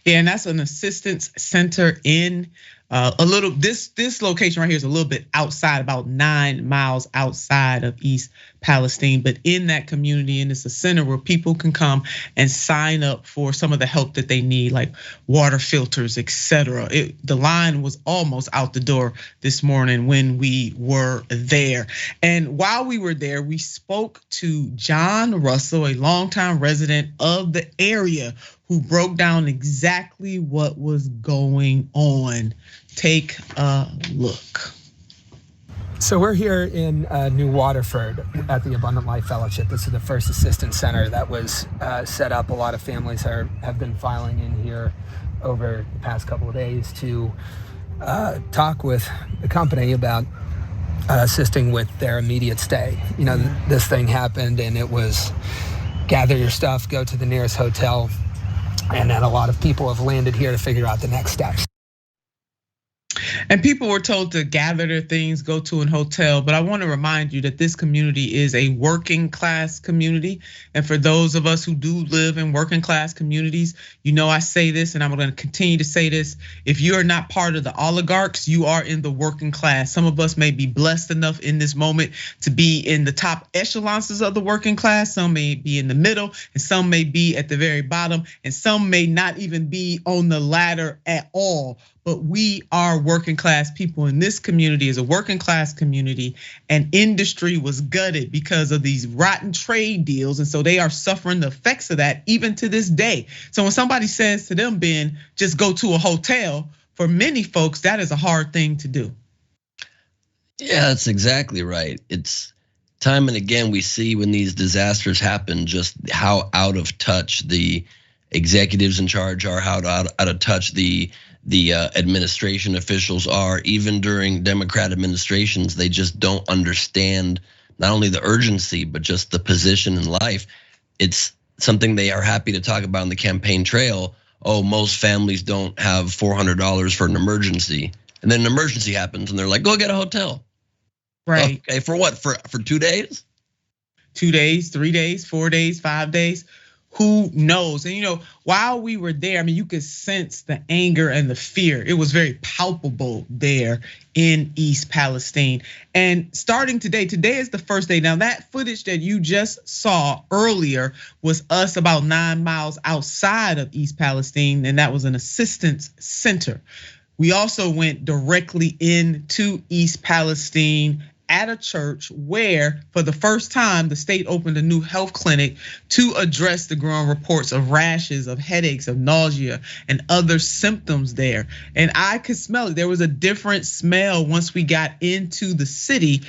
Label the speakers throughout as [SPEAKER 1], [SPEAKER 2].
[SPEAKER 1] Yeah, and that's an assistance center in this location right here is a little bit outside, about 9 miles outside of East Palestine. But in that community, and it's a center where people can come and sign up for some of the help that they need, like water filters, etc. The line was almost out the door this morning when we were there. And while we were there, we spoke to John Russell, a longtime resident of the area, who broke down exactly what was going on. Take a look.
[SPEAKER 2] So we're here in New Waterford at the Abundant Life Fellowship. This is the first assistance center that was set up. A lot of families have been filing in here over the past couple of days to talk with the company about assisting with their immediate stay. You know, this thing happened and it was gather your stuff, go to the nearest hotel, and then a lot of people have landed here to figure out the next steps.
[SPEAKER 1] And people were told to gather their things, go to a hotel. But I want to remind you that this community is a working class community. And for those of us who do live in working class communities, you know I say this and I'm going to continue to say this. If you are not part of the oligarchs, you are in the working class. Some of us may be blessed enough in this moment to be in the top echelons of the working class. Some may be in the middle and some may be at the very bottom. And some may not even be on the ladder at all. But we are working class people, and this community is a working class community, and industry was gutted because of these rotten trade deals. And so they are suffering the effects of that even to this day. So when somebody says to them, Ben, just go to a hotel, for many folks, that is a hard thing to do.
[SPEAKER 3] Yeah, that's exactly right. It's time and again, we see when these disasters happen, just how out of touch the executives in charge are, how out of touch the administration officials are. Even during Democrat administrations, they just don't understand not only the urgency, but just the position in life. It's something they are happy to talk about on the campaign trail. Oh, most families don't have $400 for an emergency. And then an emergency happens and they're like, go get a hotel.
[SPEAKER 1] Right.
[SPEAKER 3] Okay, for what, for 2 days?
[SPEAKER 1] 2 days, 3 days, 4 days, 5 days. Who knows? And you know, while we were there, I mean, you could sense the anger and the fear. It was very palpable there in East Palestine. And starting today is the first day. Now that footage that you just saw earlier was us about 9 miles outside of East Palestine, and that was an assistance center. We also went directly into East Palestine at a church where, for the first time, the state opened a new health clinic to address the growing reports of rashes, of headaches, of nausea, and other symptoms there. And I could smell it. There was a different smell once we got into the city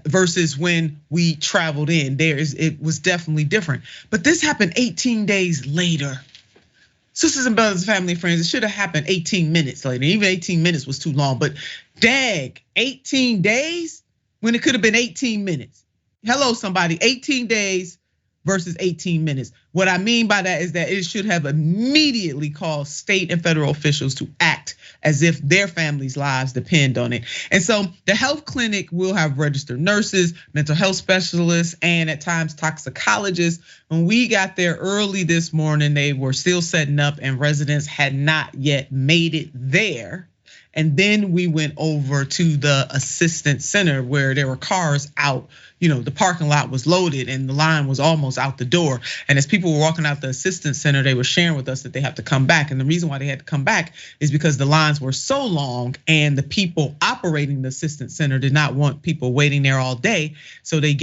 [SPEAKER 1] versus when we traveled in. It was definitely different. But this happened 18 days later. Sisters and brothers, family and friends, it should have happened 18 minutes later. Even 18 minutes was too long, but dag, 18 days? When it could have been 18 minutes. Hello, somebody, 18 days versus 18 minutes. What I mean by that is that it should have immediately caused state and federal officials to act as if their families' lives depend on it. And so the health clinic will have registered nurses, mental health specialists, and at times toxicologists. When we got there early this morning, they were still setting up and residents had not yet made it there. And then we went over to the assistance center where there were cars out. You know, the parking lot was loaded and the line was almost out the door. And as people were walking out the assistance center, they were sharing with us that they have to come back. And the reason why they had to come back is because the lines were so long and the people operating the assistance center did not want people waiting there all day. So they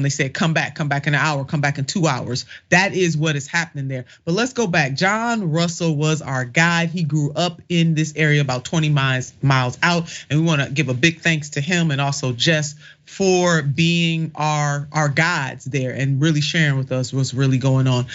[SPEAKER 1] said, come back in an hour, come back in 2 hours. That is what is happening there. But let's go back. John Russell was our guide. He grew up in this area about 20 miles out. And we want to give a big thanks to him and also Jess for being our guides there and really sharing with us what's really going on.